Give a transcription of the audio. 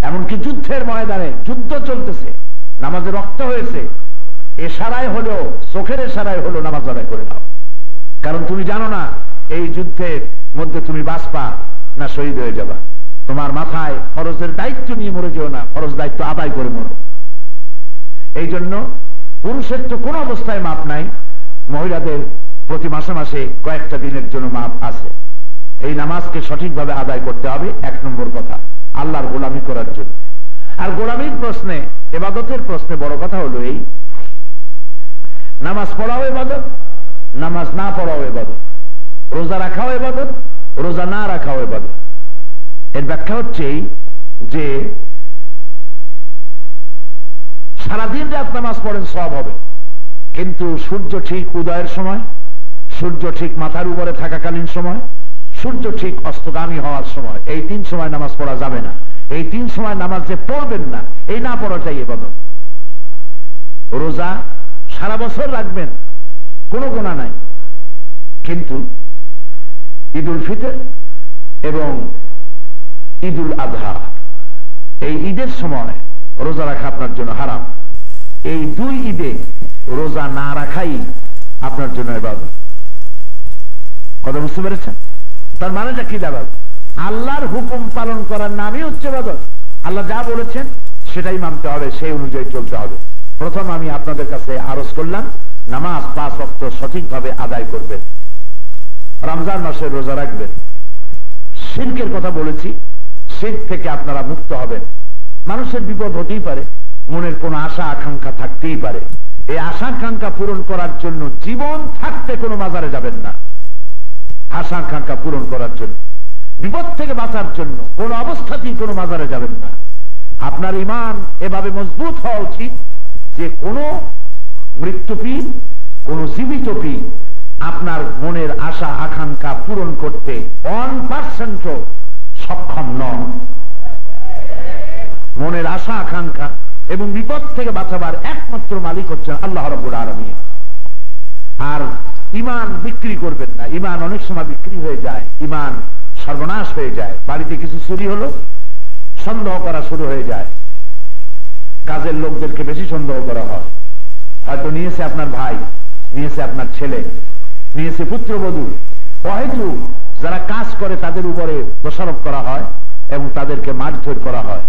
এমনকি যুদ্ধের ময়দানে যুদ্ধ চলতেছে, নামাজে রক্ত হয়েছে, এশারায় হলেও, চোখের এশারায় হলেও নামাজ আদায় করে নাও। কারণ তুমি জানো না এই যুদ্ধের মধ্যে তুমি বাঁচবা না শহীদ হয়ে যাবা। তোমার মাথায় ফরজের দায়িত্ব নিয়ে মরে যেও না, ফরজ দায়িত্ব আদায় করে মরো। এই জন্য পুরুষের তো কোনো অবস্থায় মাপ নাই, মহিলাদের প্রতি মাসে মাসে কয়েকটা দিনের জন্য মাপ আছে। এই নামাজকে সঠিকভাবে আদায় করতে হবে, 1 নম্বর কথা, আল্লাহর গোলামি করার জন্য। আর গোলামির প্রশ্নে, ইবাদতের প্রশ্নে বড় কথা হলো এই, নামাজ পড়াও ইবাদত, নামাজ না পড়াও ইবাদত, রোজা রাখাও ইবাদত, রোজা না রাখাও ইবাদত। এর ব্যাখ্যা হচ্ছে যে সারাদিন রাত নামাজ পড়েন সওয়াব হবে, কিন্তু সূর্য ঠিক উদয়ের সময়, সূর্য ঠিক মাথার উপরে থাকাকালীন সময়, সূর্য ঠিক অস্তগামী হওয়ার সময়, এই 3 সময় নামাজ পড়া যাবে না। এই 3 সময় নামাজ যে পড়বেন না, এই না পড়াটাই ইবাদত। রোজা সারা বছর রাখবেন, কোনো গুনাহ নাই, কিন্তু ঈদুল ফিতর এবং ঈদুল আযহা, এই ঈদের সময় রোজা রাখা আপনার জন্য হারাম। এই 2 ঈদে রোজা না রাখাই আপনার জন্য ইবাদত। কথা বুঝতে পেরেছেন? তার মানেটা কি দাঁড়াল? আল্লাহর হুকুম পালন করার নামই হচ্ছে ইবাদত। আল্লাহ যা বলেছেন সেটাই মানতে হবে, সেই অনুযায়ী চলতে হবে। প্রথম আমি আপনাদের কাছে আরজ করলাম, নামাজ 5 ওয়াক্ত সঠিকভাবে আদায় করবেন, রমজান মাসে রোজা রাখবেন। শিরকের কথা বলেছি, শিরক থেকে আপনারা মুক্ত হবেন। মানুষের বিপদ হতেই পারে, মনের কোনো আশা আকাঙ্ক্ষা থাকতেই পারে। এই আশা আকাঙ্ক্ষা পূরণ করার জন্য জীবন থাকতে কোনো মাজারে যাবেন না। আশা আকাঙ্ক্ষা পূরণ করার জন্য, বিপদ থেকে বাঁচার জন্য কোনো অবস্থাতেই কোনো মাজারে যাবেন না। আপনার ঈমান এভাবে মজবুত হওয়া উচিত যে কোনো মৃত্যুপীর, কোনো জীবিত পীর আপনার মনের আশা আকাঙ্ক্ষা পূরণ করতে 1% সক্ষম নন। মনের আশা আকাঙ্ক্ষা এবং বিপদ থেকে বাঁচাবার একমাত্র মালিক হচ্ছেন আল্লাহ রাব্বুল আলামিন। আর ঈমান বিক্রি করবেন না। ঈমান অনেক সময় বিক্রি হয়ে যায়, ঈমান সর্বনাশ হয়ে যায়। বাড়িতে কিছু চুরি হলো, সন্দেহ করা শুরু হয়ে যায়, কাজের লোকদেরকে বেশি সন্দেহ করা হয়। হয়তো নিয়েছে আপনার ভাই, নিয়েছে আপনার ছেলে, নিয়েছে পুত্রবধূ, অহেতুক যারা কাজ করে তাদের উপরে দোষারোপ করা হয় এবং তাদেরকে মারধর করা হয়।